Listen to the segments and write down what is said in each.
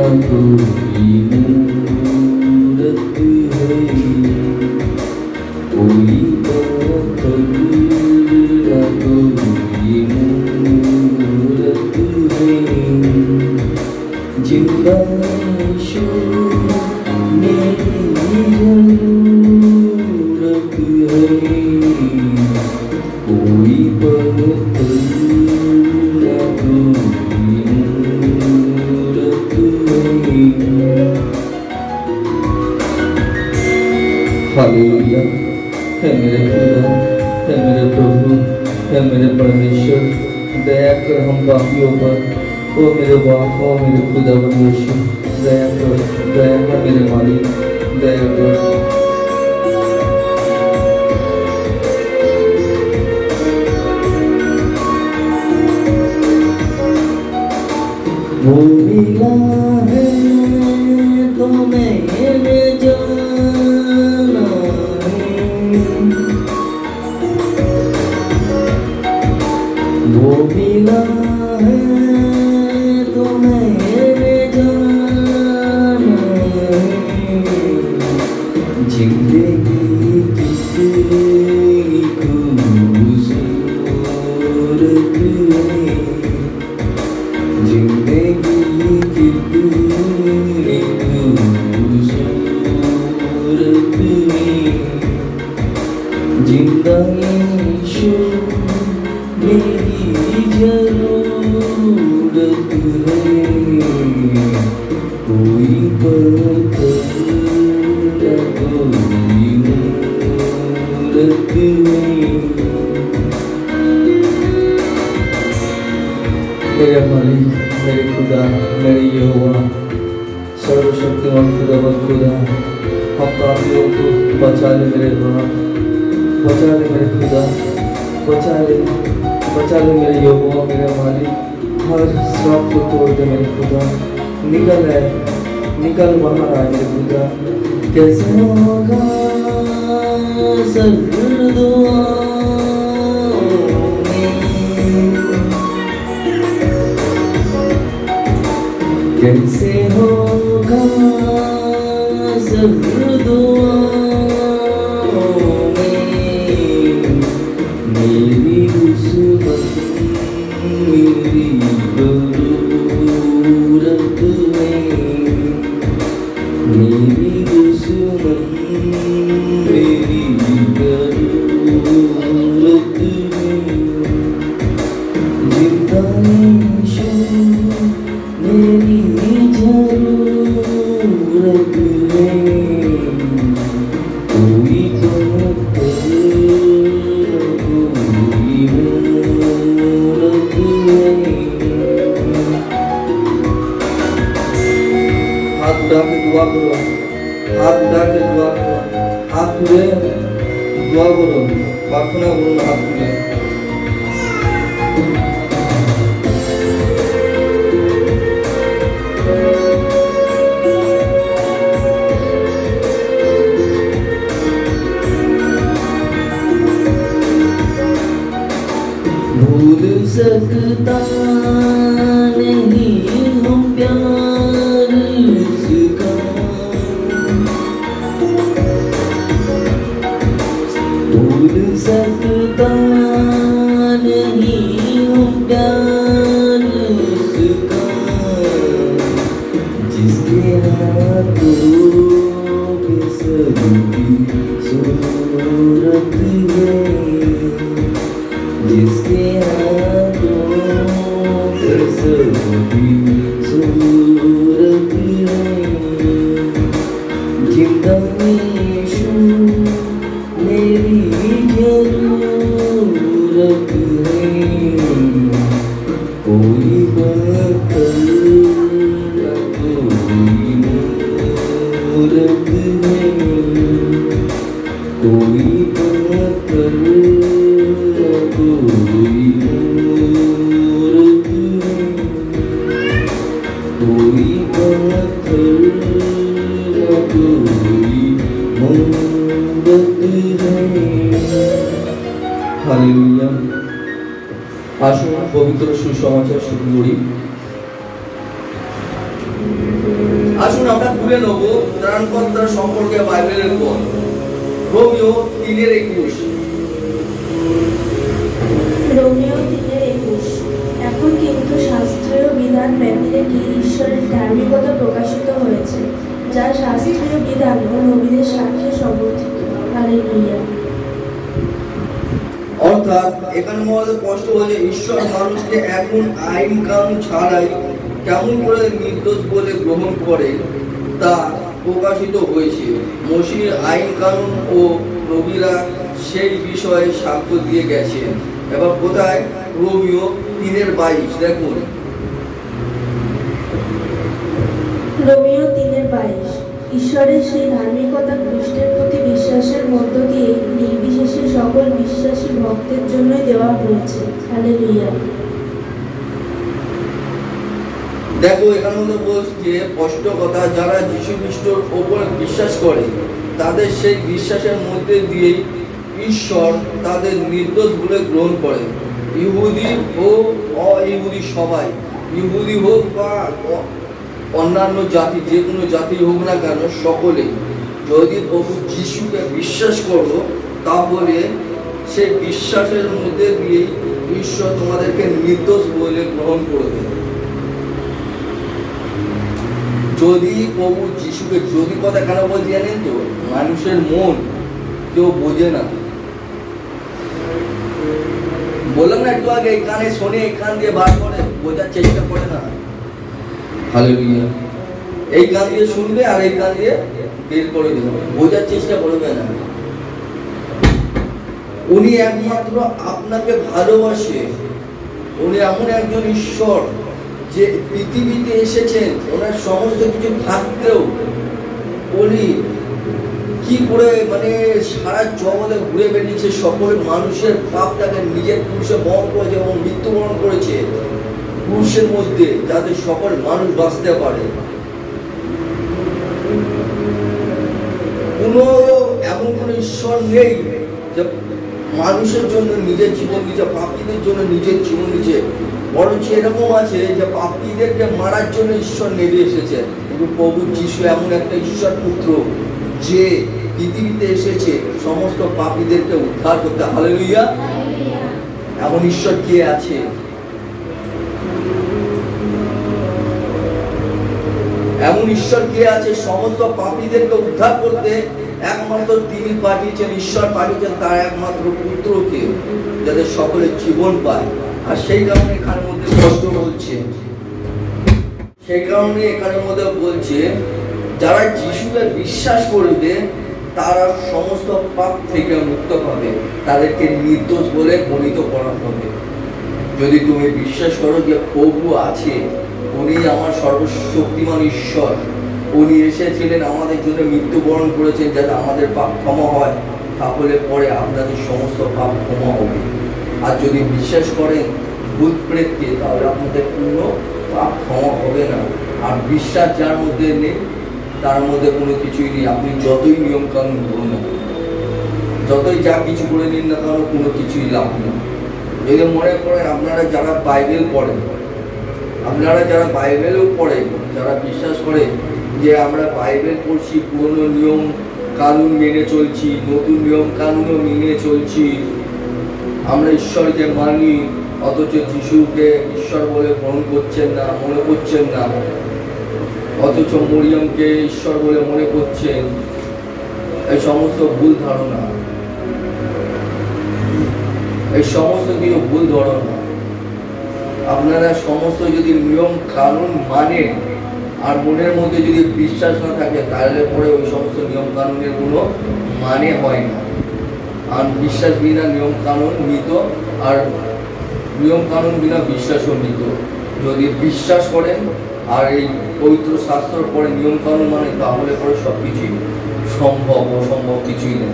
कोई मूरत है, कोई पत्थर ना कोई मूरत है, जिंदा ईशु मेरी जरूरत है, कोई पत्थर ना कोई मूरत है। हालेलुया। है मेरे खुदा, है मेरे प्रभु, है मेरे परमेश्वर, दया कर हम पापियों पर। ओ मेरे बाप, ओ मेरे खुदा परमेश्वर, दया कर मेरे मालिक, दया कर। वो मिला है तो मैंने जाना है, वो मिला है तो मैंने जाना है, जिंदगी कितनी खूबसूरत है, जिंदगी कितनी खूबसूरत है, जिंदा ईशु मेरी जरूरत है, कोई पत्थर ना कोई मूरत है। मेरे मालिक, मेरे खुदा, मेरे यहोवा, सर्वशक्तिमान खुदा व खुदा, हम पापियों को बचा ले मेरे बाप, बचा ले मेरे खुदा, बचा ले मेरे यहोवा, मेरे मालिक, हर श्राप को तोड़ दे मेरे खुदा, निकल बाहर आए मेरे खुदा। कैसे होगा सर्वदुआ कैसे होगा सर्वदुआओं में, मेरी दुश्मन मेरी जरूरत में, मेरी दुश्मन मेरी जरूरत में, जिंदा ईशु मेरी जरूरत है, कोई पत्थर कोई मूरत है। हाथ उठा के दुआ करो, हाथ उठा के दुआ करो, हाथ तुले दुआ करो, प्रार्थना करो, हाथ तुले। भूल सकता नहीं हूँ प्यार उसका, भूल सकता नहीं हूँ प्यार उसका, जिसके हाथों पे सबकी सूरत है, जिसके हाथों पे सबकी सूरत है, जिंदा ईशु मेरी जरूरत है, कोई पत्थर ना कोई मूरत है, कोई पत्थर कोई मूरत है, कोई पत्थर ना कोई मूरत है। हालेलुया। আসুন পবিত্র সুসমাচার শুরু করি। আমরা তুলে নেব ত্রাণকর্তা সম্পর্কে বাইবেলের পদ। রোমিও 3:21। রোমিও 3:21। এখন কিন্তু শাস্ত্রীয় বিধান ব্যতি রেখে ঈশ্বরের ধার্মিকতা প্রকাশিত হয়েছে, যা শাস্ত্রীয় বিধান ও নবীদের সাক্ষ্যে সমর্থিত। হালেলুয়া। অর্থাৎ এখানে মধ্যে স্পষ্ট বলে ঈশ্বর মানুষকে এখন আইন কানুন ছাড়াই কেমন করে নির্দোষ বলে গ্রহণ করে তা প্রকাশিত হয়েছে। মসির আইন কানুন ও নবীরা সেই বিষয়ে সাক্ষ্য দিয়ে গেছে। এবার কোথায়? রোমিও 3:22 দেখুন। রোমিও 3:22। ঈশ্বরের সেই ধার্মিকতা খ্রিস্টের প্রতি বিশ্বাসের মধ্য দিয়ে নির্বিশেষে সকল বিশ্বাসী ভক্তের জন্যই দেওয়া হয়েছে। হালেলুয়া। দেখো এখানে বলছে যে স্পষ্ট কথা, যারা যীশু খ্রিস্টের উপর বিশ্বাস করে তাদের সেই বিশ্বাসের মধ্যে দিয়েই ঈশ্বর তাদের নির্দোষ বলে গ্রহণ করে। ইহুদি ও অইহুদি সবাই, ইহুদি হোক বা অন্যান্য জাতি, যে কোনো জাতি হোক না কেন, সকলে যদি প্রভু যিশুকে বিশ্বাস করো তাহলে সেই বিশ্বাসের মধ্যে দিয়েই ঈশ্বর তোমাদেরকে নির্দোষ বলে গ্রহণ করবে। যদি প্রভু যিশুকে, যদি কথা কেন বলছি জানেন তো, মানুষের মন কেউ বোঝে না। বললাম না একটু আগে, এই কানে শোনে, এই কান দিয়ে বার করে, বোঝার চেষ্টা করে না। হালেলুয়া। এই কান দিয়ে শুনবে আর এই কান দিয়ে বের করে দেবে, বোঝার চেষ্টা করবে না। উনি একমাত্র আপনাকে ভালোবাসে। উনি এমন একজন ঈশ্বর যে পৃথিবীতে এসেছেন, ওনার সমস্ত কিছু থাকতেও উনি কি করে সারা জগতে ঘুরে বেরিয়েছে, সকল মানুষের পাপটাকে নিজের পুরুষে বহন করেছে এবং মৃত্যুবরণ করেছে পুরুষের মধ্যে, যাতে সকল মানুষ বাঁচতে পারে। এমন কোন ঈশ্বর নেই যে মানুষের জন্য নিজের জীবন নিজে, পাপীদের জন্য নিজের জীবন নিজে। বরঞ্চ এরকম আছে যে পাপীদেরকে মারার জন্য ঈশ্বর নেমে এসেছে। কিন্তু প্রভু যিশু এমন একটা ঈশ্বর পুত্র যে পৃথিবীতে এসেছে সমস্ত পাপীদেরকে উদ্ধার করতে। হালেলুয়া। এমন ঈশ্বর কে আছে? এমন ঈশ্বর কে আছে সমস্ত পাপীদেরকে উদ্ধার করতে? একমাত্র তিনি পাঠিয়েছেন, ঈশ্বর পাঠিয়েছেন তার একমাত্র পুত্রকে, যাতে সকলে জীবন পায়। আর সেই কারণে এখানের মধ্যে কষ্ট বলছে, সেই কারণে এখানের মধ্যে বলছে যারা যিশুকে বিশ্বাস করবে তারা সমস্ত পাপ থেকে মুক্ত পাবে, তাদেরকে নির্দোষ বলে গণিত করা হবে। যদি তুমি বিশ্বাস করো যে প্রভু আছে, উনি আমার সর্বশক্তিমান ঈশ্বর, উনি এসেছিলেন আমাদের জন্য, মৃত্যুবরণ করেছেন যাতে আমাদের পাপ ক্ষমা হয়, তাহলে পরে আপনাদের সমস্ত পাপ ক্ষমা হবে। আর যদি বিশ্বাস করেন ভূত প্রেতকে, তাহলে আপনাদের কোনো পাপ ক্ষমা হবে না। আর বিশ্বাস যার মধ্যে নেই তার মধ্যে কোনো কিছুই নেই। আপনি যতই নিয়ম কানুন করুন না, যতই যা কিছু করে নিন না কেন, কোনো কিছুই লাভ নেই। যদি মনে করেন আপনারা যারা বাইবেল পড়েন, আপনারা যারা বাইবেলও পড়েন, যারা বিশ্বাস করে যে আমরা বাইবেল পড়ছি, পুরনো নিয়ম কানুন মেনে চলছি, নতুন নিয়ম কানুনও মেনে চলছি, আমরা ঈশ্বরকে মানি, অথচ যিশুকে ঈশ্বর বলে গ্রহণ করছেন না, মনে করছেন না, অথচ মরিয়মকে ঈশ্বর বলে মনে করছেন, এই সমস্ত ভুল ধারণা, এই সমস্ত কিছু ভুল ধারণা। আপনারা সমস্ত যদি নিয়ম কানুন মানেন আর মনের মধ্যে যদি বিশ্বাস না থাকে, তাহলে পরে ওই সমস্ত নিয়ম কানুনের কোনো মানে হয় না। আর বিশ্বাস বিনা নিয়ম কানুন মৃত, আর নিয়ম কানুন বিনা বিশ্বাসও মৃত। যদি বিশ্বাস করেন আর এই পবিত্র শাস্ত্র পরে নিয়ম কানুন মানে, তাহলে পরে সব কিছুই সম্ভব, অসম্ভব কিছুই নেই,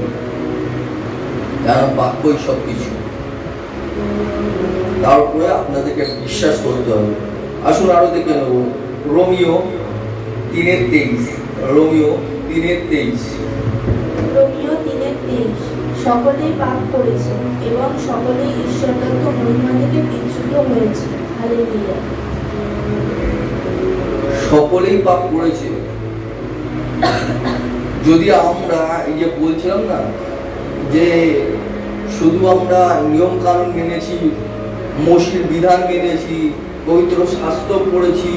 কারণ বাক্যই সব কিছু। তারপরে আপনাদেরকে বিশ্বাস করতে হবে। আসুন আরো দেখে নেব রোমিও 3:23। রোমিও 3:23। রোমিও 3:23। সকলেই পাপ করেছে এবং সকলেই ঈশ্বরদত্ত মহিমা থেকে বিচ্যুত হয়েছে। হালেলুয়া। সকলেই পাপ করেছে যদি আমরা এই যে বলছিলাম না যে শুধু আমরা নিয়ম কানুন মেনেছি, মসির বিধান মেনেছি, পবিত্র শাস্ত্র পড়েছি,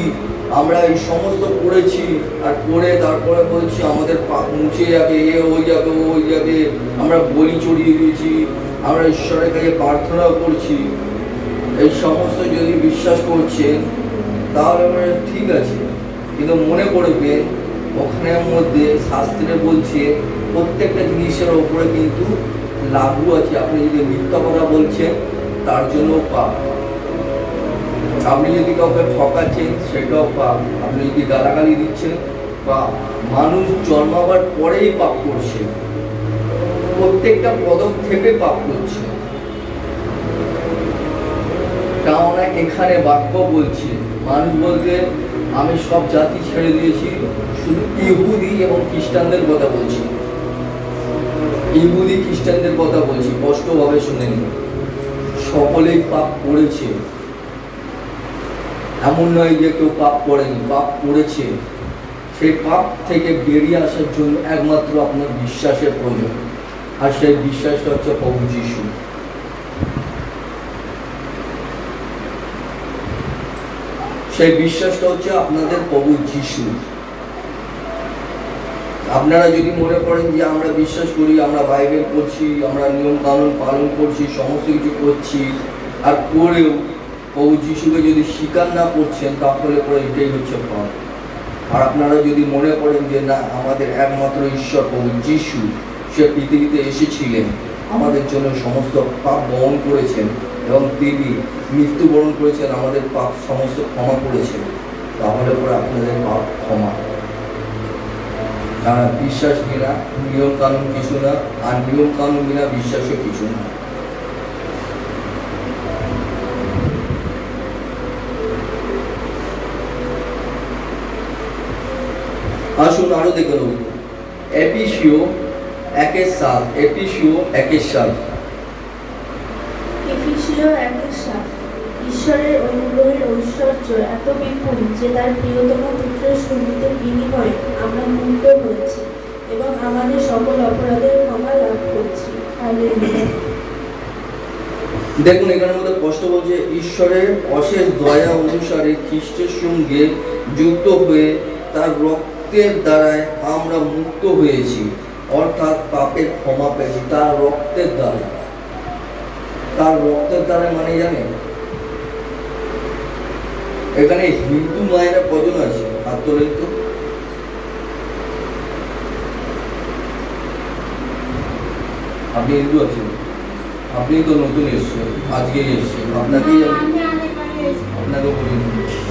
আমরা এই সমস্ত পড়েছি, আর পড়ে তারপরে বলছি আমাদের পাপ মুছে যাবে, এ হয়ে যাবে, ও হয়ে যাবে, আমরা বলি চড়িয়ে দিয়েছি, আমরা ঈশ্বরের কাছে প্রার্থনা করছি, এই সমস্ত যদি বিশ্বাস করছেন তাহলে আমরা ঠিক আছে। কিন্তু মনে করবেন ওখানের মধ্যে শাস্ত্রে বলছে প্রত্যেকটা জিনিসের ওপরে কিন্তু লাগু আছে। আপনি যদি মিথ্যা কথা বলছেন তার জন্য পাপ, আপনি যদি কাউকে ঠকাচ্ছেন সেটাও পাপ, আপনি যদি গালাগালি দিচ্ছেন পাপ। মানুষ জন্মাবার পরেই পাপ করছে, প্রত্যেকটা পদক্ষেপে পাপ করছে। কারণ এখানে বাক্য বলছে, মানুষ বলতে আমি সব জাতি ছেড়ে দিয়েছি, শুধু ইহুদি এবং খ্রিস্টানদের কথা বলছি, ইহুদি খ্রিস্টানদের কথা বলছি, স্পষ্টভাবে শুনে নিন। সকলেই পাপ করেছে, এমন নয় যে কেউ পাপ করেনি, পাপ করেছে। সেই পাপ থেকে বেরিয়ে আসার জন্য একমাত্র আপনার বিশ্বাসের প্রয়োজন, আর সেই বিশ্বাসটা হচ্ছে প্রভু যিশু। সেই বিশ্বাসটা হচ্ছে আপনাদের প্রভু যিশু। আপনারা যদি মনে করেন যে আমরা বিশ্বাস করি, আমরা বাইবেল পড়ছি, আমরা নিয়ম কানুন পালন করছি, সমস্ত কিছু করছি, আর করেও প্রভু যিশুকে যদি স্বীকার না করছেন তাহলে পরে এটাই হচ্ছে পাপ। আর আপনারা যদি মনে করেন যে না, আমাদের একমাত্র ঈশ্বর প্রভু যিশু, সে পৃথিবীতে এসেছিলেন, আমাদের জন্য সমস্ত পাপ বহন করেছেন এবং তিনি মৃত্যুবরণ করেছেন, আমাদের পাপ সমস্ত ক্ষমা করেছেন, তাহলে পরে আপনাদের পাপ ক্ষমা। কারণ বিশ্বাস বিনা নিয়ম কানুন কিছু না, আর নিয়ম কানুন বিনা বিশ্বাসও কিছু না। আসুন আরো দেখে নেব এফেসীয় 1:7, এফেসীয় 1:7। এফেসীয় 1:7। ঈশ্বরের অনুগ্রহের ঐশ্বর্য এত বিপুল যে তার প্রিয়তম পুত্রের সুন্নতের বিনিময়ে আমরা মুক্ত হয়েছি এবং আমাদের সকল অপরাধের ক্ষমা লাভ করছি। হালেলুয়া। দেখুন এখানের মধ্যে কষ্ট বলছে, ঈশ্বরের অশেষ দয়া অনুসারে খ্রিস্টের সঙ্গে যুক্ত হয়ে তার রক্তের দ্বারায় আমরা মুক্ত হয়েছি, অর্থাৎ পাপের ক্ষমা পেয়েছি তার রক্তের দ্বারা। তার রক্তের দ্বারা মানে জানেন, এখানে হিন্দু মায়েরা কজন আছে? হাত তোলেন তো। আপনি হিন্দু আছেন? আপনি তো নতুন এসছেন, আজকে এসছেন, আপনাকেই আপনাকে বলি,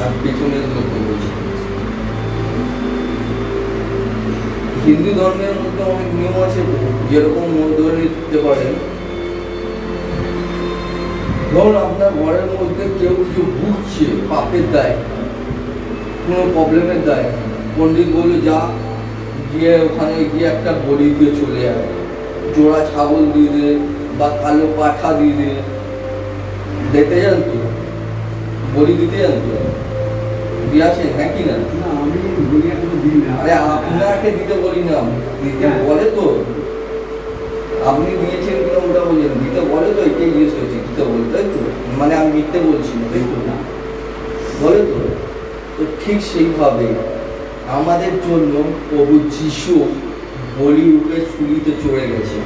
আর পেছনের লোককে বলছি। হিন্দু ধর্মের মধ্যে অনেক নিয়ম আছে, যেরকম ধরে নিতে পারেন, ধরুন আপনার ঘরের মধ্যে কেউ কিছু ভুগছে পাপের দায়, কোনো প্রবলেমের দায়, পণ্ডিত বলে যা গিয়ে ওখানে গিয়ে একটা বলি দিয়ে চলে যায়, জোড়া ছাগল দিয়ে দে বা কালো পাঠা দিয়ে দে, দিতে যান তো, বলি দিতে যান তো, দিয়েছেন হ্যাঁ কি না? আরে আপনাকে দিতে বলি না, দিতে বলে তো, আপনি দিয়েছেন কিনা ওটা বলছেন, দিতে বলে তো, এটাই জিজ্ঞেস করছি, দিতে বলে তাই তো, মানে আমি মিথ্যে বলছি না তাই তো, না বলে তো। তো ঠিক সেইভাবে আমাদের জন্য প্রভু যিশু বলি রূপে শুলিতে চড়ে গেছে,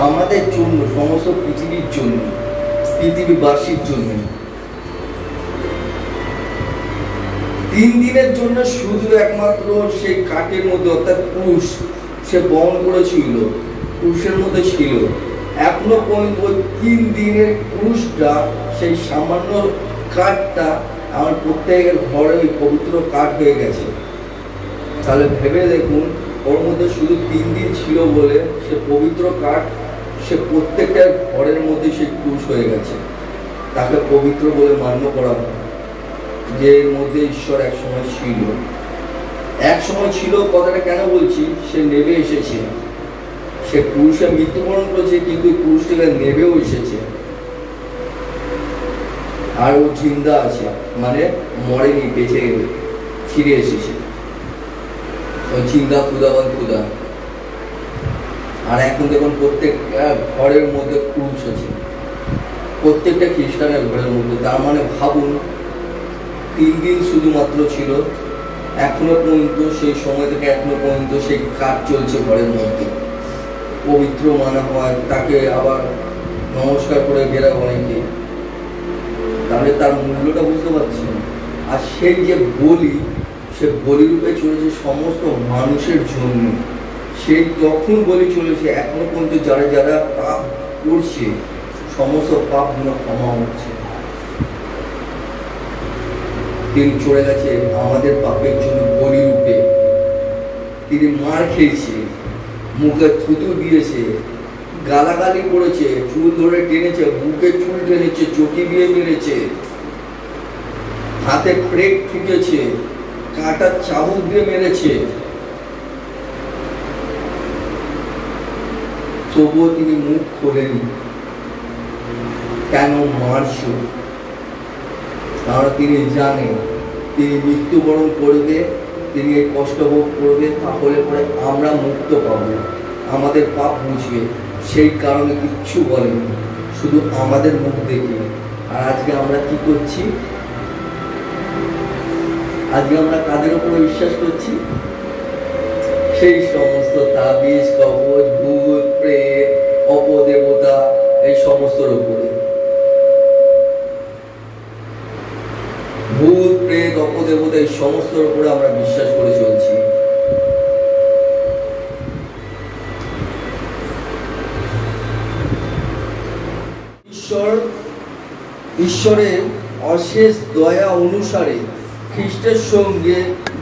আমাদের জন্য, সমস্ত পৃথিবীর জন্য, পৃথিবীবাসীর জন্য। 3 দিনের জন্য শুধু একমাত্র সেই কাঠের মধ্যে, অর্থাৎ ক্রুশ সে বহন করেছিল, ক্রুশের মধ্যে ছিল। এখনো পর্যন্ত 3 দিনের ক্রুশটা, সেই সামান্য কাঠটা আমার প্রত্যেকের ঘরে ওই পবিত্র কাঠ হয়ে গেছে। তাহলে ভেবে দেখুন, ওর মধ্যে শুধু 3 দিন ছিল বলে সে পবিত্র কাঠ, সে প্রত্যেকটা ঘরের মধ্যে সে ক্রুশ হয়ে গেছে, তাকে পবিত্র বলে মান্য করা হয়। যে এর মধ্যে ঈশ্বর একসময় ছিল, একসময় ছিল, কথাটা কেন বলছি, সে নেবে এসেছে, সে ক্রুশে মৃত্যুবরণ করেছে, কিন্তু ক্রুশটাকে নেবেও এসেছে, আর ও জিন্দা আছে, মানে মরেনি, বেঁচে ফিরে এসেছে। চিন্তা ক্ষুদাবান ক্ষুদা। আর এখন দেখুন প্রত্যেকটা ঘরের মধ্যে ক্রুশ আছে, প্রত্যেকটা খ্রিস্টানের ঘরের মধ্যে। তার মানে ভাবুন 3 দিন শুধুমাত্র ছিল, এখনো পর্যন্ত সেই সময় থেকে এখনো পর্যন্ত সেই কাজ চলছে ঘরের মধ্যে। পবিত্র মানা হয়, তাকে আবার নমস্কার করে বেরা অনেকে। তাহলে তার মূল্যটা বুঝতে পারছি না। আর সেই যে বলি, সে বলি রূপে চলেছে সমস্ত মানুষের জন্য। সেই তখন বলি চলেছে, এখনো পর্যন্ত যারা যারা পাপ করছে সমস্ত পাপগুলো ক্ষমা হচ্ছে। তিনি চলে গেছে আমাদের পাপের জন্য বলি রূপে। তিনি মার খেয়েছে, মুখে থুতু দিয়েছে, গালাগালি করেছে, চুল ধরে টেনেছে, বুকে চুল টেনেছে, চটি দিয়ে মেরেছে, হাতে প্রেক ঠুকেছে, কাঁটা চাবুক দিয়ে মেরেছে। তবুও তিনি মুখ খোলেনি। কেন মারছ? কারণ তিনি জানেন তিনি মৃত্যুবরণ করবে, তিনি এই কষ্ট ভোগ করবে, তাহলে পরে আমরা মুক্ত পাবো, আমাদের পাপ মুছবে। সেই কারণে কিচ্ছু বলেনি, শুধু আমাদের মুখ দেখে। আর আজকে আমরা কি করছি? আজকে আমরা কাদের উপরে বিশ্বাস করছি? সেই সমস্ত তাবিজ, কবচ, ভূত, প্রেত, অপদেবতা, এই সমস্তর উপরে। ভূত, প্রেত, অপদেবতা, এই সমস্তর উপরে আমরা বিশ্বাস করে চলছি। ঈশ্বরের অশেষ দয়া অনুসারে খ্রিস্টের সঙ্গে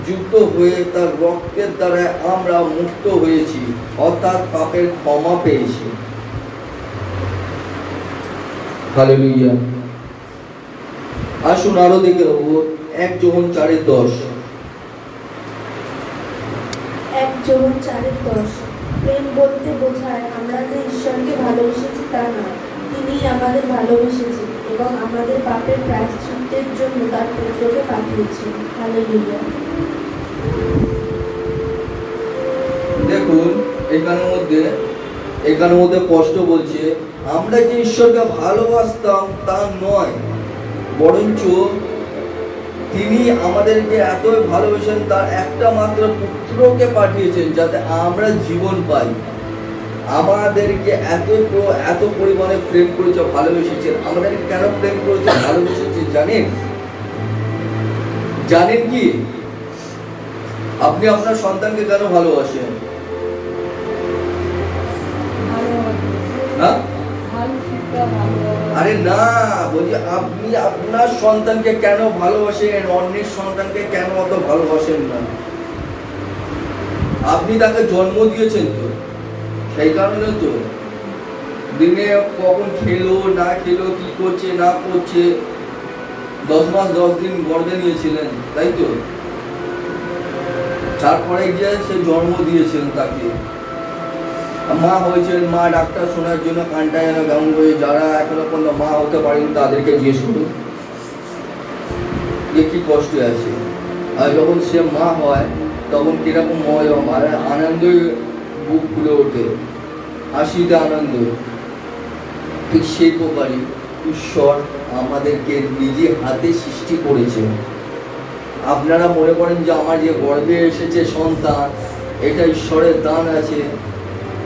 যুক্ত হয়ে তার রক্তের দ্বারা আমরা মুক্ত হয়েছি, অর্থাৎ পাপের ক্ষমা পেয়েছি। হালেলুয়া। আসুন আরো দেখে নেব 1 যোহন 4:10। 1 যোহন 4:10। প্রেম বলতে বোঝায় আমরা যে ঈশ্বরকে ভালোবেসেছি তা নয়, তিনি আমাদের ভালোবেসেছেন এবং আমাদের পাপের প্রায়শ্চিত্তের জন্য তার পুত্রকে পাঠিয়েছেন। হালেলুয়া। দেখুন এখানের মধ্যে স্পষ্ট বলছে আমরা যে ঈশ্বরকে ভালোবাসতাম তা নয়, বরঞ্চ তিনি আমাদেরকে এতই ভালোবেসেন তার একটা মাত্র পুত্রকে পাঠিয়েছেন যাতে আমরা জীবন পাই। আমাদেরকে এত পরিমাণে প্রেম করেছে, ভালোবেসেছেন। আমাদেরকে কেন প্রেম করেছে, ভালোবেসেছে জানেন কি? আপনি আপনার সন্তানকে কেন ভালোবাসেন? আরে না, বলছি আপনি আপনার সন্তানকে কেন ভালোবাসেন, অন্যের সন্তানকে কেন অত ভালোবাসেন না? আপনি তাকে জন্ম দিয়েছেন তো, সেই কারণে তো। দিনে কখন খেলো না খেলো, কি করছে না করছে, 10 মাস 10 দিন গর্ভে নিয়েছিলেন, তাই তো? তারপরে গিয়ে সে জন্ম দিয়েছেন তাকে, মা হয়েছেন। মা ডাক্তার শোনার জন্য কানটা যেন কেমন করে, যারা এখনো পর্যন্ত মা হতে পারেন তাদেরকে জিজ্ঞেস করুন যে কি কষ্টে আছে। আর যখন সে মা হয় তখন কিরকম মজা, আর আনন্দে বুক ফুলে ওঠে, হাসিতে আনন্দ। ঠিক সেই প্রকারই ঈশ্বর আমাদেরকে নিজে হাতে সৃষ্টি করেছেন। আপনারা মনে করেন যে আমার যে গর্ভে এসেছে সন্তান, এটা ঈশ্বরের দান আছে,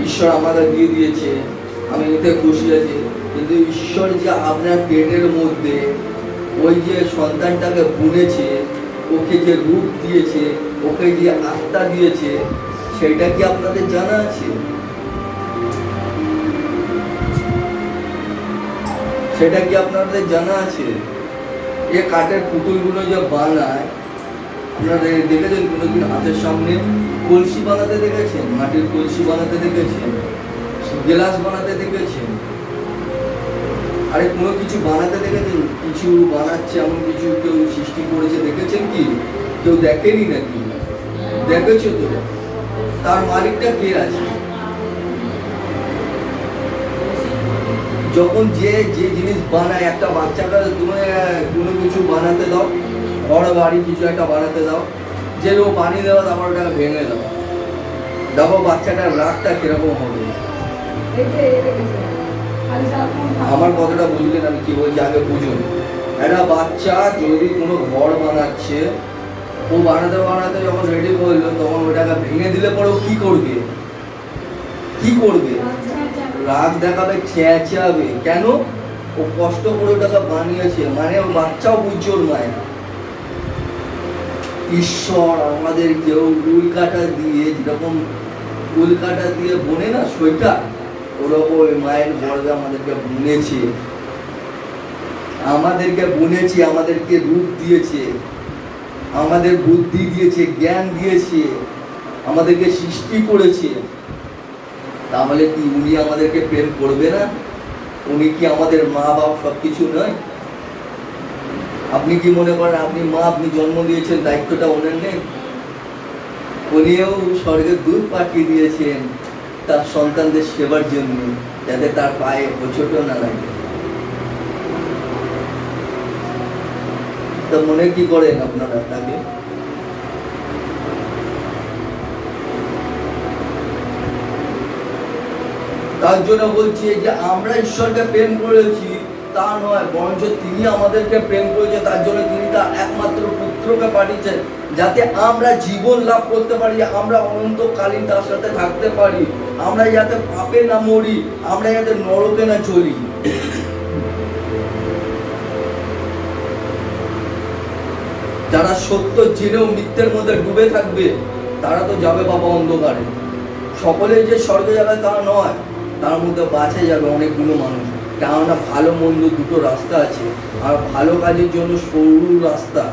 ঈশ্বর আমাকে দিয়ে দিয়েছে, আমি এতে খুশি আছি। কিন্তু ঈশ্বর যে আপনার পেটের মধ্যে ওই যে সন্তানটাকে বুনেছে, ওকে যে রূপ দিয়েছে, ওকে যে আত্মা দিয়েছে, সেটা কি আপনাদের জানা আছে? সেটা কি আপনাদের জানা আছে? এ কাঠের পুতুলগুলো যে বানায়, আপনারা দেখেছেন কোনোদিন হাতের সামনে কলসি বানাতে দেখেছেন? মাটির কলসি বানাতে দেখেছেন? গ্লাস বানাতে দেখেছেন? আরে কোনো কিছু বানাতে দেখেছেন? কিছু বানাচ্ছে এমন কিছু কেউ সৃষ্টি করেছে দেখেছেন কি? কেউ দেখেনি নাকি? দেখেছো তো? তার মালিকটা কে আছে? যখন যে জিনিস বানায়, একটা বাচ্চাটা তুমি কোনো কিছু বানাতে দাও, ঘর বাড়ি কিছু একটা বানাতে দাও, যে ও বানিয়ে দেওয়া, তারপর ওটাকে ভেঙে দাও, দেখো বাচ্চাটার রাগটা কিরকম হবে। আমার কথাটা বুঝলেন আমি কি বলছি আগে বুঝুন। একটা বাচ্চা যদি কোনো ঘর বানাচ্ছে, ও বানাতে বানাতে যখন রেডি করলো তখন ওটাকে ভেঙে দিলে পরে ও কি করবে? কি করবে? রাগ দেখাবে, চেঁচাবে। কেন? ও কষ্ট করে ওটাকে বানিয়েছে, মানে ও বাচ্চাও বুঝছে ওর মায়ের। ঈশ্বর আমাদের কেউ উল্কাটা দিয়ে, যেরকম উল্কাটা দিয়ে বোনে না সোয়েটার, ওরকম ওই মায়ের গর্বে আমাদেরকে বুনেছে, আমাদেরকে রূপ দিয়েছে, আমাদের বুদ্ধি দিয়েছে, জ্ঞান দিয়েছে, আমাদেরকে সৃষ্টি করেছে। তাহলে কি উনি আমাদেরকে প্রেম করবে না? উনি কি আমাদের মা বাপ সবকিছু নয়? আপনি কি মনে করেন আপনি মা, আপনি জন্ম দিয়েছেন, দায়িত্বটা ওনার নেই? উনিও স্বর্গের দূত পাঠিয়ে দিয়েছেন তার সন্তানদের সেবার জন্য, যাতে তার পায়ে হোঁচট না লাগে। তা মনে কি করেন আপনারা তাকে? তার জন্য বলছি যে আমরা ঈশ্বরকে প্রেম করেছি তা নয়, বরঞ্চ তিনি আমাদেরকে প্রেম করেছে, তার জন্য তিনি তার একমাত্র পুত্রকে পাঠিয়েছেন, যাতে আমরা জীবন লাভ করতে পারি, আমরা অনন্তকালীন তার সাথে থাকতে পারি, আমরা যাতে পাপে না মরি, আমরা যাতে নরকে না চলি। যারা সত্য জেনেও মিথ্যের মধ্যে ডুবে থাকবে তারা তো যাবে বাবা অন্ধকারে। সকলে যে স্বর্গে যাবে তা নয়, তার মধ্যে বাঁচে যাবে অনেকগুলো মানুষ। কেননা ভালো মন্দ দুটো রাস্তা আছে, আর ভালো কাজের জন্য সরু রাস্তা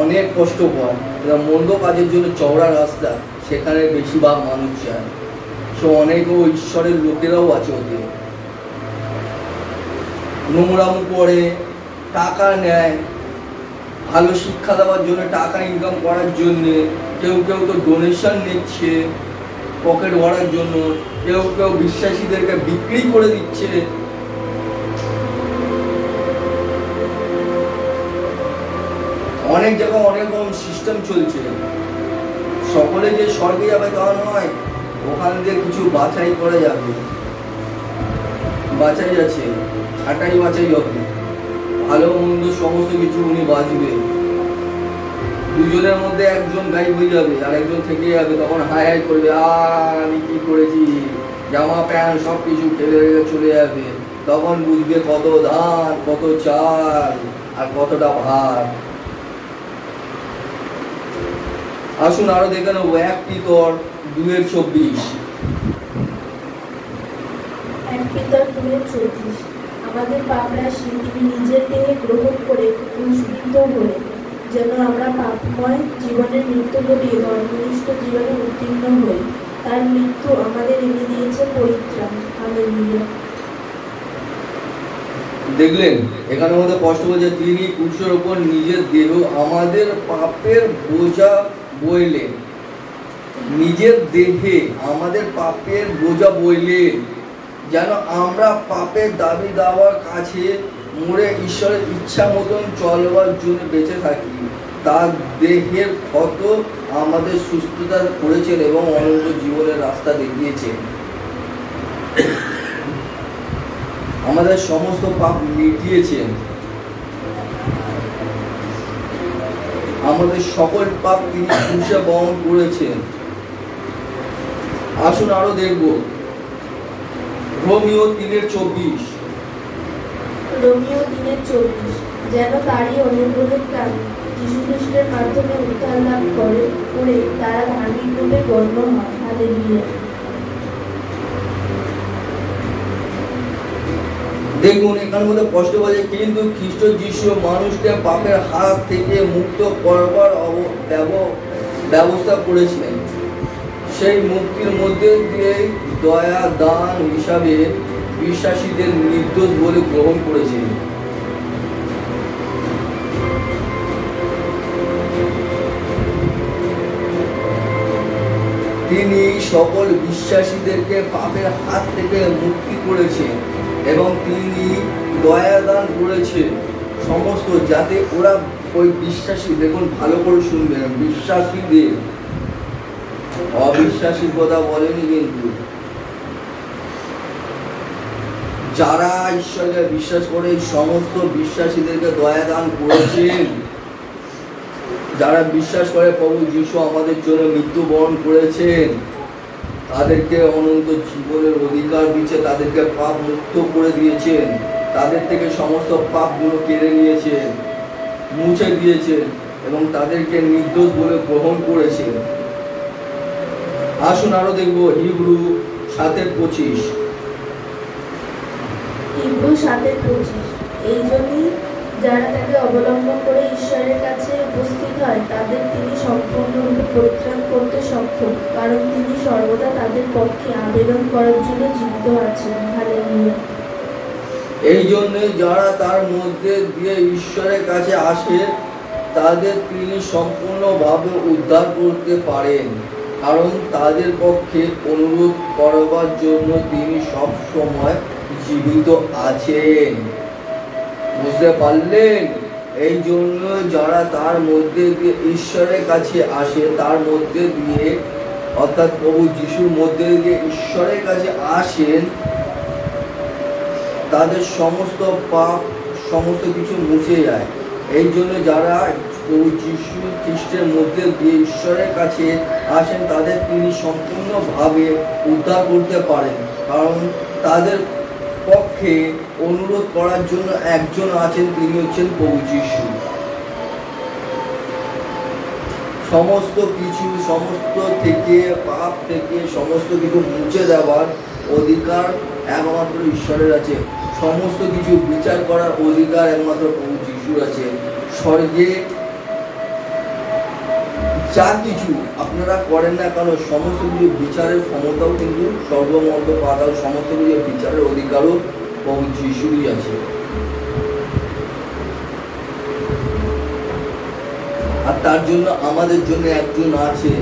অনেক কষ্টকর, মন্দ কাজের জন্য চওড়া রাস্তা, সেখানে বেশিরভাগ মানুষ যায়। সো অনেক ঈশ্বরের লোকেরাও আছে ওদের, নোংরামো করে, টাকা নেয়, ভালো শিক্ষা দেওয়ার জন্য, টাকা ইনকাম করার জন্য। কেউ কেউ তো ডোনেশন নিচ্ছে পকেট ভরার জন্য, কেউ কেউ বিশ্বাসীদেরকে বিক্রি করে দিচ্ছে। অনেক জায়গায় অনেক রকম সিস্টেম চলছে। সকলে যে স্বর্গে যাবে তা নয়, ওখান দিয়ে কিছু বাছাই করা যাবে, বাছাই আছে, ছাটাই বাছাই হবে, ভালো মন্দ সমস্ত কিছু উনি বাঁচবে। দুজনের মধ্যে একজন গায়েব হয়ে যাবে আর একজন থেকে যাবে, তখন হাই হাই করবে, আমি কি করেছি, জামা প্যান্ট সব কিছু ফেলে রেখে চলে যাবে। তখন বুঝবে কত ধান, কত চাল আর কতটা ভাত। আসুন আরো দেখে নেবো 1 পিতর 2:24। আমাদের পাপরাশি তিনি নিজের দেহে গ্রহণ করে ক্রুশবিদ্ধ হয়ে, যেন আমরা পাপময় জীবনের মৃত্যু ঘটিয়ে ধর্মনিষ্ঠ জীবনে উত্তীর্ণ হই। তার মৃত্যু আমাদের এনে দিয়েছে পরিত্রাণ। হালেলুয়া। দেখলেন এখানে মধ্যে স্পষ্ট বলছে, তিনি ক্রুশের উপর নিজের দেহ আমাদের পাপের বোঝা বইলেন, নিজের দেহে আমাদের পাপের বোঝা বইলেন, যেন আমরা পাপের দাবি দাওয়ার কাছে মরে ঈশ্বরের ইচ্ছা মতন চলবার জন্য বেঁচে থাকি। তার দেহের ক্ষত আমাদের সুস্থতা করেছেন এবং অনন্ত জীবনের রাস্তা দেখিয়েছেন। আমাদের সমস্ত পাপ মিটিয়েছেন, আমাদের সকল পাপ তিনি ক্রুশে বহন করেছেন। আসুন আরো দেখব রোমিও 3:24। রোমিও 3:24, যেন তারই অনুগ্রহের প্রাণ যীশু খ্রিস্টের মাধ্যমে উদ্ধার লাভ করে তারা ধার্মিক রূপে গণ্য হয়। হালেলুয়া। দেখুন এখানে মধ্যে স্পষ্ট বলে, কিন্তু খ্রিস্ট যিশু মানুষকে পাপের হাত থেকে মুক্ত করবার ব্যবস্থা করেছিলেন। সেই মুক্তির মধ্যে দিয়ে দয়া দান হিসাবে বিশ্বাসীদের নির্দোষ বলে গ্রহণ করেছিলেন। তিনি সকল বিশ্বাসীদেরকে পাপের হাত থেকে মুক্তি করেছেন এবং তিনি দয়া দান করেছেন সমস্ত, যাতে ওরা ওই বিশ্বাসী, দেখুন ভালো করে শুনবেন, বিশ্বাসীদের অবিশ্বাসীর কথা বলেনি, কিন্তু যারা ঈশ্বরকে বিশ্বাস করে সমস্ত বিশ্বাসীদেরকে দয়া দান করেছেন। যারা বিশ্বাস করে প্রভু যীশু আমাদের জন্য মৃত্যুবরণ করেছেন, তাদেরকে অনন্ত জীবনের অধিকার দিয়েছে, তাদেরকে পাপ মুক্ত করে দিয়েছেন, তাদের থেকে সমস্ত পাপগুলো কেড়ে নিয়েছেন, মুছে দিয়েছেন এবং তাদেরকে নির্দোষ বলে গ্রহণ করেছেন। আসুন আরো দেখবো হিব্রু 7:25। হিব্রু 7:25। এই জন্যই যারা তাকে অবলম্বন করে ঈশ্বরের কাছে উপস্থিত হয় তাদের তিনি সম্পূর্ণরূপে পরিত্রাণ করতে সক্ষম, কারণ তিনি সর্বদা তাদের পক্ষে আবেদন করার জন্য জীবিত আছেন। হালেলুয়া। এই জন্য যারা তার মধ্যে দিয়ে ঈশ্বরের কাছে আসে তাদের তিনি সম্পূর্ণভাবে উদ্ধার করতে পারেন, কারণ তাদের পক্ষে অনুরোধ করবার জন্য তিনি সব সময় জীবিত আছেন। বুঝতে পারলেন? এই জন্য যারা তার মধ্যে দিয়ে ঈশ্বরের কাছে আসে, তার মধ্যে দিয়ে অর্থাৎ প্রভু যিশুর মধ্যে দিয়ে ঈশ্বরের কাছে আসেন, তাদের সমস্ত পাপ সমস্ত কিছু মুছে যায়। এই জন্য যারা প্রভু যিশু খ্রিস্টের মধ্যে দিয়ে ঈশ্বরের কাছে আসেন তাদের তিনি সম্পূর্ণভাবে উদ্ধার করতে পারেন, কারণ তাদের পক্ষে অনুরোধ করার জন্য একজন আছেন, তিনি হচ্ছেন প্রভু যিশু। সমস্ত কিছু সমস্ত থেকে পাপ থেকে সমস্ত কিছু মুছে দেওয়ার অধিকার একমাত্র ঈশ্বরের আছে। সমস্ত কিছু বিচার করার অধিকার একমাত্র প্রভু যিশুর আছে। স্বর্গে যা কিছু আপনারা করেন না কেন, সমস্ত কিছু বিচারের ক্ষমতাও কিন্তু সর্বমত পাতাল, সমস্ত কিছু বিচারের অধিকারও প্রভু যিশুরই আছে। আর তার জন্য আমাদের জন্য একজন আছে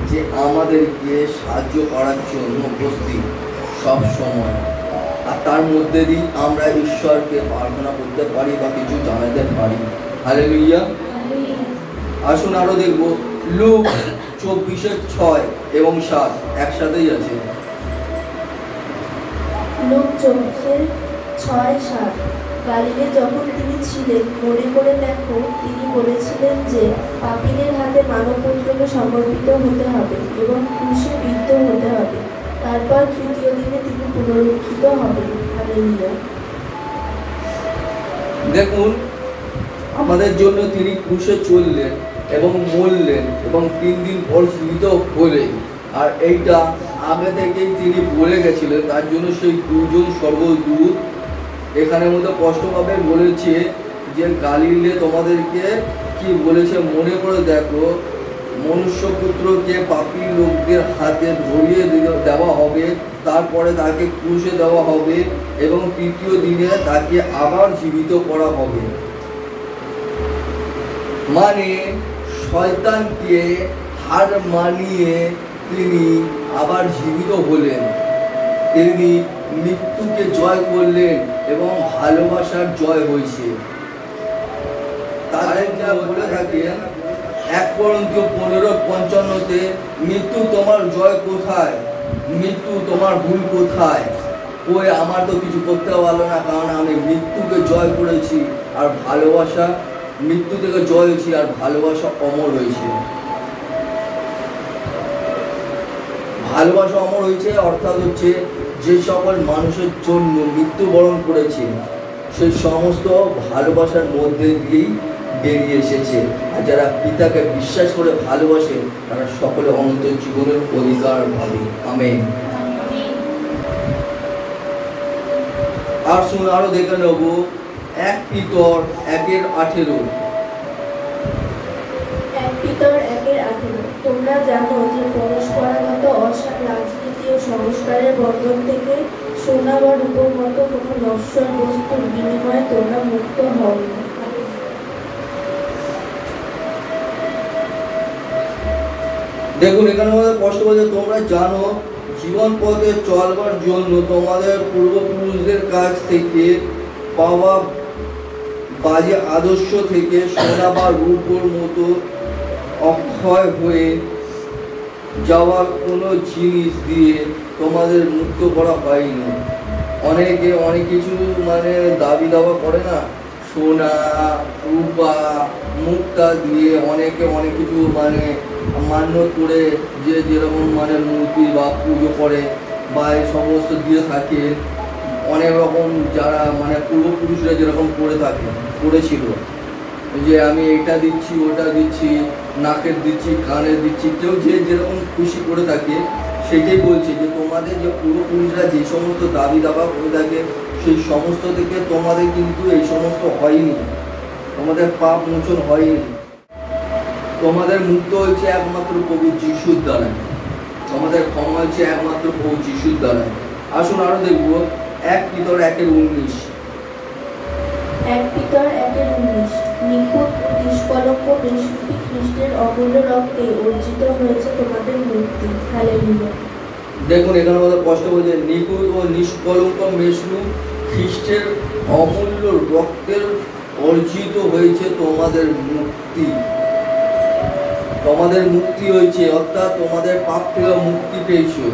যে আমাদেরকে সাহায্য করার জন্য উপস্থিত সব সময়। আর তার মধ্যে দিয়ে আমরা ঈশ্বরকে প্রার্থনা করতে পারি বা কিছু জানাতে পারি। হালেলুয়া। আসুন আরো দেখবো লুক 24:6 এবং 7 একসাথেই আছে। লুক 24:6-7। গালিলে যখন তিনি ছিলেন, মনে করে দেখো, তিনি বলেছিলেন যে পাপীদের হাতে মানবপুত্রকে সমর্পিত হতে হবে এবং ক্রুশে বিদ্ধ হতে হবে, তারপর তৃতীয় দিনে তিনি পুনরুত্থিত হবেন। হালেলুয়া। দেখুন, আমাদের জন্য তিনি ক্রুশে চললেন এবং মরলেন এবং 3 দিন পর জীবিত হলেন। আর এইটা আগে থেকেই তিনি বলে গেছিলেন। তার জন্য সেই দুজন স্বর্গদূত এখানে মধ্যে স্পষ্টভাবে বলেছে যে গালিলে তোমাদেরকে কি বলেছে মনে করে দেখো, মনুষ্যপুত্রকে পাপী লোকদের হাতে ধরিয়ে দেওয়া হবে, তারপরে তাকে ক্রুশে দেওয়া হবে এবং তৃতীয় দিনে তাকে আবার জীবিত করা হবে। মানে শয়তানকে হার মানিয়ে তিনি আবার জীবিত হলেন, তিনি মৃত্যুকে জয় করলেন এবং ভালোবাসার জয় হয়েছে। তাদের যা বলে থাকেন 1 Corinthians 15:55-তে, মৃত্যু তোমার জয় কোথায়, মৃত্যু তোমার ভুল কোথায়? ওই আমার তো কিছু করতে পারলো না, কারণ আমি মৃত্যুকে জয় করেছি আর ভালোবাসা, মৃত্যু থেকে জয় হয়েছি আর ভালোবাসা অমর হয়েছে। ভালোবাসা অমর হয়েছে অর্থাৎ হচ্ছে যে সকল মানুষের জন্য মৃত্যুবরণ করেছে সেই সমস্ত ভালোবাসার মধ্যে দিয়েই বেরিয়ে এসেছে। আর যারা পিতাকে বিশ্বাস করে ভালোবাসে তারা সকলে অনন্ত জীবনের অধিকার পাবে। আমেন। আর শুনুন, আরো দেখে নেব 1 Peter 1:18। 1 Peter 1:18। তোমরা জানো যে পরস্পরাগত অসার রাজনীতি ও সংস্কারের বন্ধন থেকে সোনা বা রূপোর মতো কোনো নশ্বর বস্তুর বিনিময়ে তোমরা মুক্ত হও। দেখুন, এখানে আমাদের স্পষ্ট বলছে তোমরা জানো জীবন পথে চলবার জন্য তোমাদের পূর্বপুরুষদের কাছ থেকে পাওয়া বাজে আদর্শ থেকে সোনা বা রূপোর মতো অক্ষয় হয়ে যাওয়া কোনো জিনিস দিয়ে তোমাদের মুক্ত করা হয়নি। অনেকে অনেক কিছু মানে দাবি দাবা করে না, সোনা রূপা মুক্তা দিয়ে অনেকে অনেক কিছু মানে মান্য করে যে যেরকম মানে মূর্তি বা পুজো করে বা এই সমস্ত দিয়ে থাকে। অনেক রকম যারা মানে পূর্বপুরুষরা যেরকম করেছিল, যে আমি এটা দিচ্ছি ওটা দিচ্ছি, নাকের দিচ্ছি কানের দিচ্ছি, কেউ যে যেরকম খুশি করে থাকে। সেটাই বলছে যে তোমাদের যে পূর্বপুরুষরা যে সমস্ত দাবি দাবা করে থাকে সেই সমস্ত থেকে তোমাদের কিন্তু এই সমস্ত হয়নি, তোমাদের পাপ মোচন হয়নি। তোমাদের মুক্ত হয়েছে একমাত্র প্রভু যিশুর দ্বারাই, তোমাদের ক্ষমা হয়েছে একমাত্র প্রভু যিশুর দ্বারাই। আসুন আরো দেখবো 1 পিতর 1:19। 1 পিতর 1:19 নিখুঁত নিষ্কলঙ্ক বেশুদ্ধ খ্রিস্টের অমূল্য রক্তে অর্জিত হয়েছে তোমাদের মুক্তি। হালেলুয়া। দেখুন এখানে আমাদের কষ্ট বলছে নিখুঁত ও নিষ্কলঙ্ক মেশু খ্রিস্টের অমূল্য রক্তের অর্জিত হয়েছে তোমাদের মুক্তি। তোমাদের মুক্তি হয়েছে, অর্থাৎ তোমাদের পাপ থেকে মুক্তি পেয়েছো,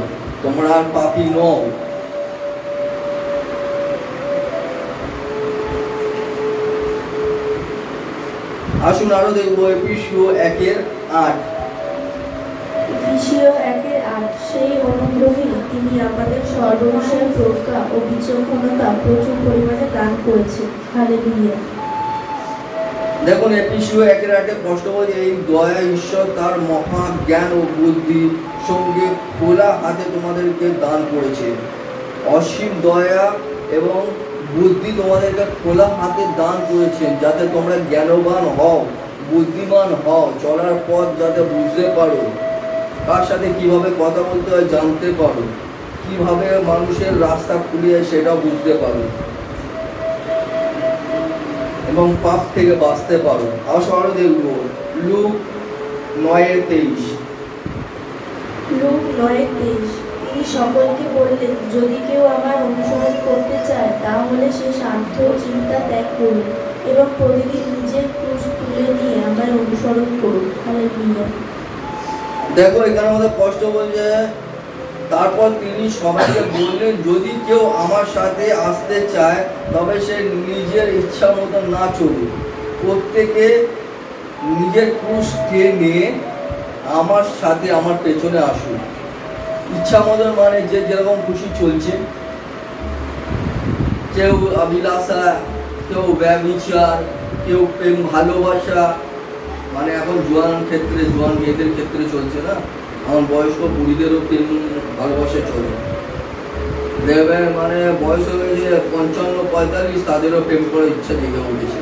তোমরা আর পাপী নও। আসুন আরো দেখবো এফেসীয় 1:8। এফেসীয় 1:8 সেই অনুগ্রহে তিনি আমাদের সর্ববিষয়ে প্রজ্ঞা ও বিচক্ষণতা প্রচুর পরিমাণে দান করেছেন। হালেলুয়া। দেখুন এফেসীয় 1:8 কষ্ট বলছে এই দয়া ঈশ্বর তার মহা জ্ঞান ও বুদ্ধি সঙ্গে খোলা হাতে তোমাদেরকে দান করেছে। অসীম দয়া এবং বুদ্ধি তোমাদেরকে খোলা হাতে দান করেছেন, যাতে তোমরা জ্ঞানবান হও, বুদ্ধিমান হও, চলার পথ যাতে বুঝতে পারো, কার সাথে কিভাবে কথা বলতে হয় জানতে পারো, কিভাবে মানুষের রাস্তা খুলিয়ে সেটাও বুঝতে পারো এবং পাপ থেকে বাঁচতে পারো। আরো দেখবো লুক 9:23। লুক 9:23 তিনি সকলকে বললেন, যদি কেউ আমার অনুসরণ করতে চায় তাহলে সে স্বার্থ চিন্তা ত্যাগ করুন এবং প্রতিদিন নিজের ক্রুশ তুলে নিয়ে আমার অনুসরণ করুন। হালেলুয়া। দেখো এখানে আমাদের কষ্ট বলছে তারপর তিনি সবাইকে বললেন, যদি কেউ আমার সাথে আসতে চায় তবে সে নিজের ইচ্ছা মতো না চলুক, প্রত্যেকে নিজের ক্রুশ নিয়ে আমার সাথে আমার পেছনে আসুন। ইচ্ছা মতন মানে যে যেরকম খুশি চলছে, কেউ অভিলাষা, কেউ ব্যভিচার, কেউ প্রেম ভালোবাসা, মানে এখন জোয়ান মেয়েদের ক্ষেত্রে চলছে না, আমার বয়স্ক বুড়িদেরও প্রেম ভালোবাসা চলে। দেখবেন মানে বয়স হয়ে গেছে 55-45 তাদেরও প্রেম করার ইচ্ছা জেগে উঠেছে।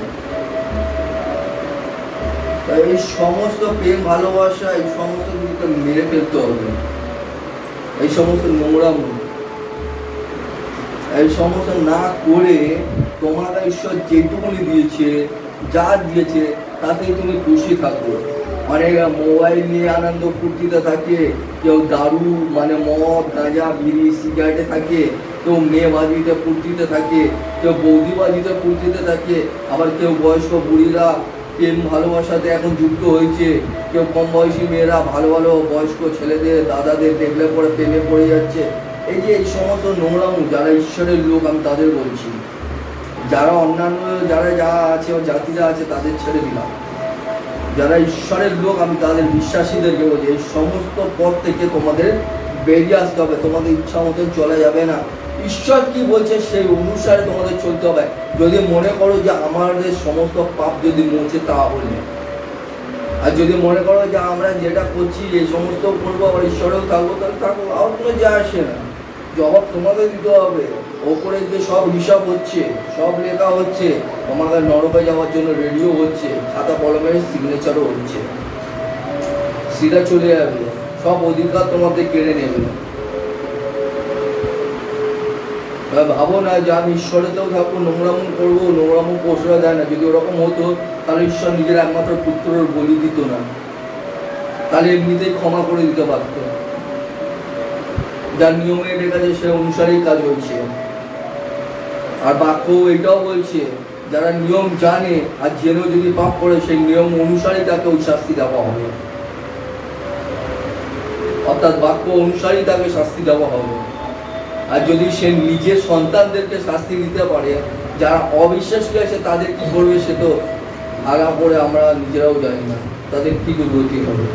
তাই এই সমস্ত প্রেম ভালোবাসা এই সমস্ত কিছুকে মেরে ফেলতে হবে। এই সমস্ত নোংরামো এই সমস্ত না করে তোমাকে ঈশ্বর যেটুকুনি দিয়েছে, যা দিয়েছে তাতেই তুমি খুশি থাকো। অনেক মোবাইল নিয়ে আনন্দ ফুর্তিতে থাকে, কেউ দারু মানে মদ গাঁজা বিড়ি সিগারেটে থাকে, কেউ মেয়েবাজিতে ফুর্তিতে থাকে, কেউ বৌদিবাজিতে ফুর্তিতে থাকে, আবার কেউ বয়স্ক বুড়িরা প্রেম ভালোবাসাতে এখন যুক্ত হয়েছে, কেউ কম বয়সী মেয়েরা ভালো ভালো বয়স্ক ছেলেদের দাদাদের দেখলে পরে প্রেমে পড়ে যাচ্ছে। এই যে এই সমস্ত নোংরামো, যারা ঈশ্বরের লোক আমি তাদের বলছি, যারা অন্যান্য যারা যা আছে জাতিরা আছে তাদের ছেড়ে দিলাম, যারা ঈশ্বরের লোক আমি তাদের বিশ্বাসীদেরকে বলছি, এই সমস্ত পথ থেকে তোমাদের বেরিয়ে আসতে হবে। তোমাদের ইচ্ছা মতন চলা যাবে না, ঈশ্বর কি বলছে সেই অনুসারে তোমাদের চলতে হবে। যদি মনে করো যে আমাদের সমস্ত পাপ যদি মুছে তাহলে, আর যদি মনে করো যে আমরা যেটা করছি এই সমস্ত করবো আবার ঈশ্বরেও থাকবো, তাহলে থাকবো, আর কোনো যা আসে না। জবাব তোমাদের দিতে হবে। ওপরে যে সব হিসাব হচ্ছে, সব লেখা হচ্ছে, তোমাদের নরকে যাওয়ার জন্য রেডিও হচ্ছে, খাতা কলমের সিগনেচারও হচ্ছে, সেটা চলে যাবে, সব অধিকার তোমাদের কেড়ে নেবে। ভাবো না যে আমি ঈশ্বরেতেও থাকবো, নোংরামো করবো, নোংরামো প্রশ্রয় দেয় না। যদি ওরকম হতো তাহলে ঈশ্বর নিজের একমাত্র পুত্রের বলি দিত না, তাহলে এমনিতেই ক্ষমা করে দিতে পারতো। যার নিয়মে লেখা আছে সে অনুসারেই কাজ হচ্ছে। আর বাক্য এটাও বলছে, যারা নিয়ম জানে আর জেনেও যদি পাপ করে সেই নিয়ম অনুসারে তাকে ওই শাস্তি দেওয়া হবে। অর্থাৎ বাক্য অনুসারেই তাকে শাস্তি দেওয়া হবে। আর যদি সে নিজের সন্তানদেরকে শাস্তি দিতে পারে, যারা অবিশ্বাসী আছে তাদের কি করবে সে তো আগা পরে আমরা নিজেরাও জানি না, তাদের কি দুর্গতি হবে।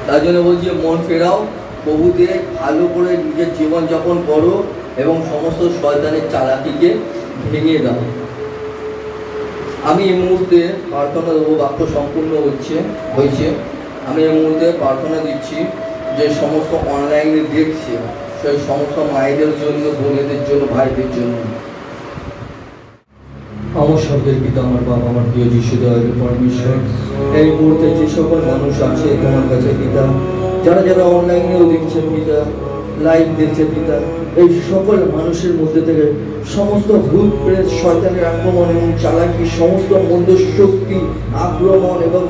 তার জন্য বলছি মন ফেরাও, প্রভুতে ভালো করে নিজের জীবনযাপন করো এবং সমস্ত শয়তানের চালাকিকে ভেঙে দাও। আমি এই মুহূর্তে প্রার্থনা দেবো, বাক্য সম্পূর্ণ হয়েছে। আমি এই মুহূর্তে প্রার্থনা দিচ্ছি যে সমস্ত অনলাইনে দেখছে সেই সমস্ত মায়েদের জন্য, বোনেদের জন্য, ভাইদের জন্য। আমার স্বর্গের পিতা, আমার বাবা, আমার প্রিয় যিশু দয়ালু পরমেশ্বর, এই মুহূর্তে যে সকল মানুষ আছে তোমার কাছে পিতা, যারা যারা অনলাইনেও দেখছে পিতা, লাইভ দেখছে পিতা, এই সকল মানুষের মধ্যে থেকে সমস্ত ভূত প্রেত, শয়তানের আক্রমণ এবং চালাকি, সমস্ত মন্দ শক্তি আক্রমণ এবং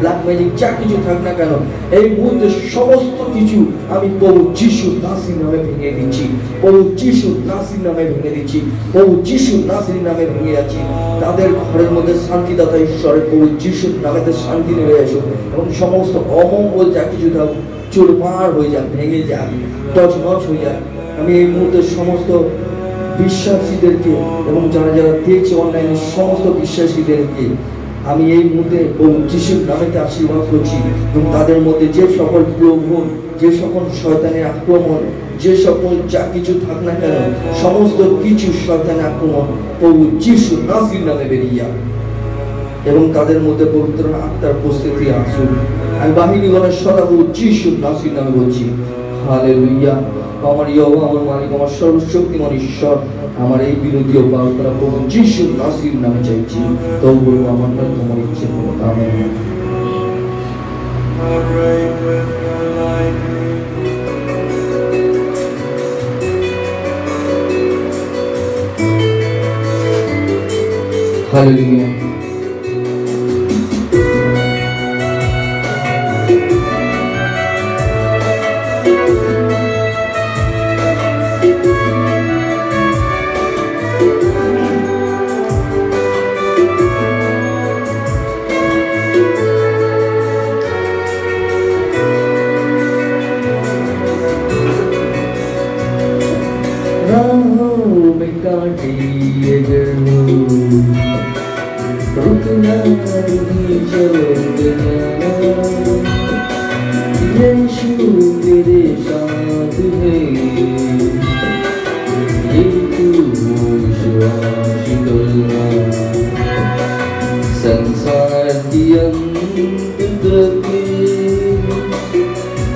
ব্ল্যাক ম্যাজিক যা কিছু থাক না কেন, এই মুহূর্তে সমস্ত কিছু আমি প্রভু যিশুর নাসির নামে ভেঙে দিচ্ছি। প্রভু যিশুর নাসির নামে ভেঙে দিচ্ছি। প্রভু যিশুর নাসির নামে ভেঙে যাচ্ছি। তাদের ঘরের মধ্যে শান্তিদাতা ঈশ্বরের প্রভু যিশুর নামেতে শান্তি নেমে আসুক এবং সমস্ত অমঙ্গল যা কিছু থাক চুরমার হয়ে যাক, ভেঙে যাক, তছনছ হয়ে যাক। আমি এই মুহূর্তে সমস্ত বিশ্বাসীদেরকে এবং যারা যারা দেখছে অনলাইনে সমস্ত বিশ্বাসীদেরকে আমি এই মুহূর্তে প্রভু যিশুর নামেতে আশীর্বাদ করছি এবং তাদের মধ্যে যে সকল প্রলোভন, যে সকল শয়তানের আক্রমণ, যে সকল যা কিছু থাক না কেন, সমস্ত কিছু শয়তানের আক্রমণ প্রভু যিশুর নাসির নামে বেরিয়ে যাক এবং তাদের মধ্যে পবিত্র আত্মার উপস্থিতি আসুক। আমি বাহিনীগণের সদা প্রভু যিশুর নাসির নামে বলছি, হালেলুয়া। আমার ইয়হোবা, আমার মালিক, আমার সর্বশক্তিমান ঈশ্বর, আমার এই বিনতি ও প্রার্থনা প্রভু যিশুর নাসির নামে চাইছি। তো বলবো আমার নয়, তোমার ইচ্ছে করো। আমেন। হালেলুয়া। संसार की अंत की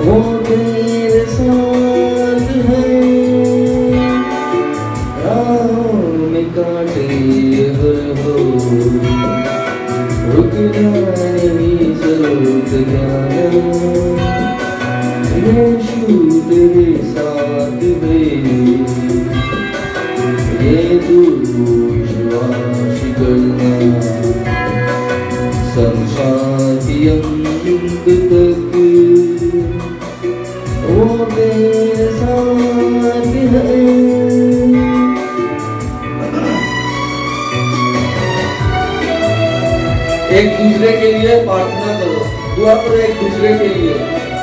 वो तेरे साथ है, राहों में कांटे अगर हो रुकना नहीं जरूरत जाना, यीशु तेरे साथ है, ये तू विश्वास करना। संसार की अंत तक वो तेरे साथ है। एक दूसरे के लिए प्रार्थना करो, दुआ करो एक दूसरे के लिए।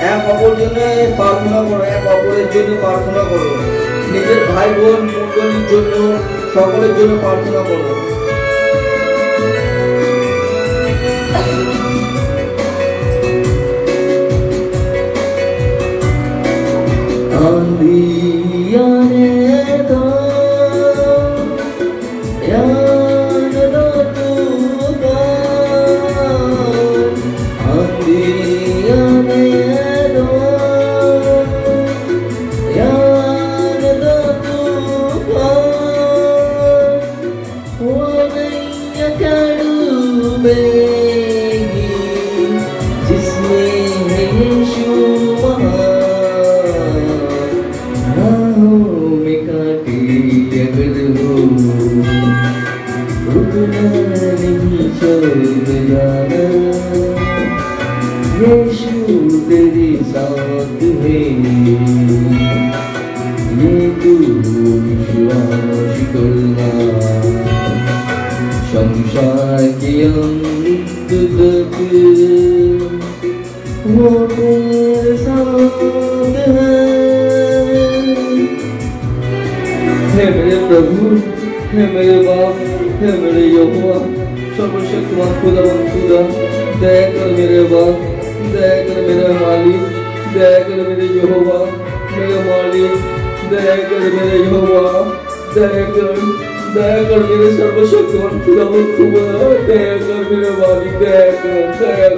एक অপর জন্য প্রার্থনা করো, এক অপরের জন্য প্রার্থনা করো, নিজের ভাই বোন মণ্ডলীর জন্য, সকলের জন্য প্রার্থনা করো। संसार की अंत तक वो तेरे साथ है। हे मेरे प्रभु, हे मेरे बाप, हे मेरे यहोवा, सर्वशक्तिमान खुदा, दया कर मेरे बाप, दया कर मेरे मालिक, दया कर मेरे यहोवा, मेरे मालिक, दया कर मेरे यहोवा, दया कर मेरे सर्वशक्तिमान खुदा, दया कर मेरे मालिक, दया कर।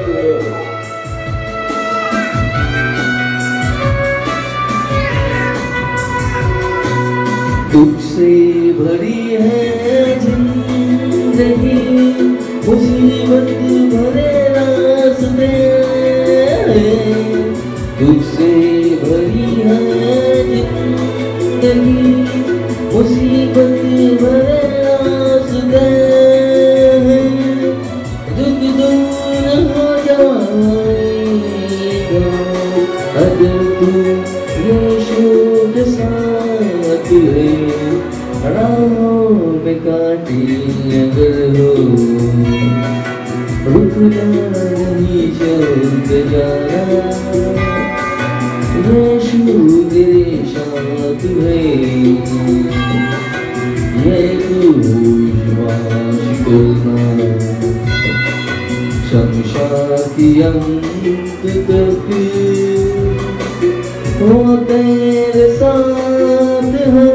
दुख से भरी है जिंदगी, मुसीबत भरे रास्ते, दुख से भरी है जिंदगी, मुसीबत भरे रास्ते, दुख दूर हो जाएगा अगर तू यीशु के साथ है। राहों में काटी अगर हो, रुकना नहीं छोड़ जाना, यीशु तेरे साथ है। ये तू विश्वास करना, संसार की अंत तक वो तेरे साथ है।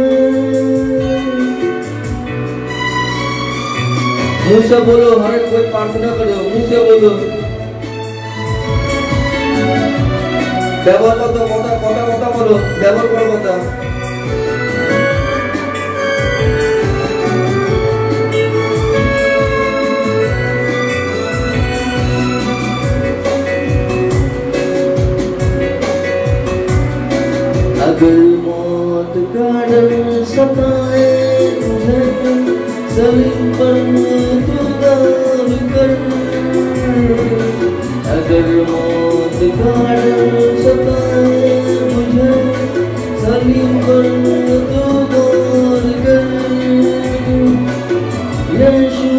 मुँह से बोलो, हर एक कोई प्रार्थना करो, मुँह से बोलो। ব্যবহার করতে কথা বলো, ব্যবহার করো কথা। अगर मौत का डर सताए तुझे, सलीम पर तू दाव कर। अगर मौत का डर सताए तुझे, सलीम पर तू दाव कर। यीशु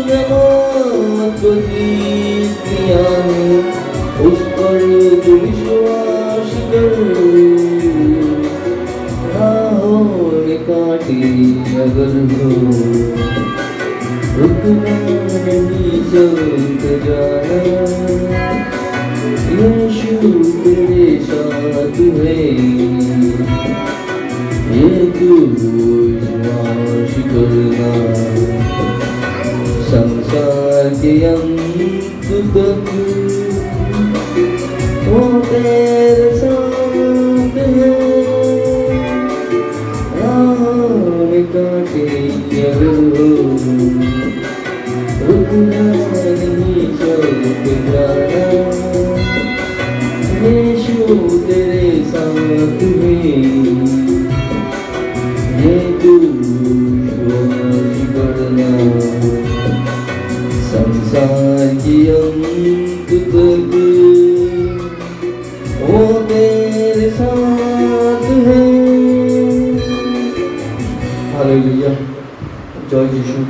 ने मौत को जीत लिया है, उस पर तू विश्वास कर। काटी अगर हो, रुकना नहीं चलते जाना, यीशु तेरे साथ है। ये तू विश्वास करना, संसार के अंत तक वो तेरे साथ है। काटे अगर हो, रुकना नहीं छोड़ जाना, यीशु तेरे साथ है। ये तू विश्वास करना, संसार की अंत तक वो तेरे साथ है। हालेलुया, जय यीशु।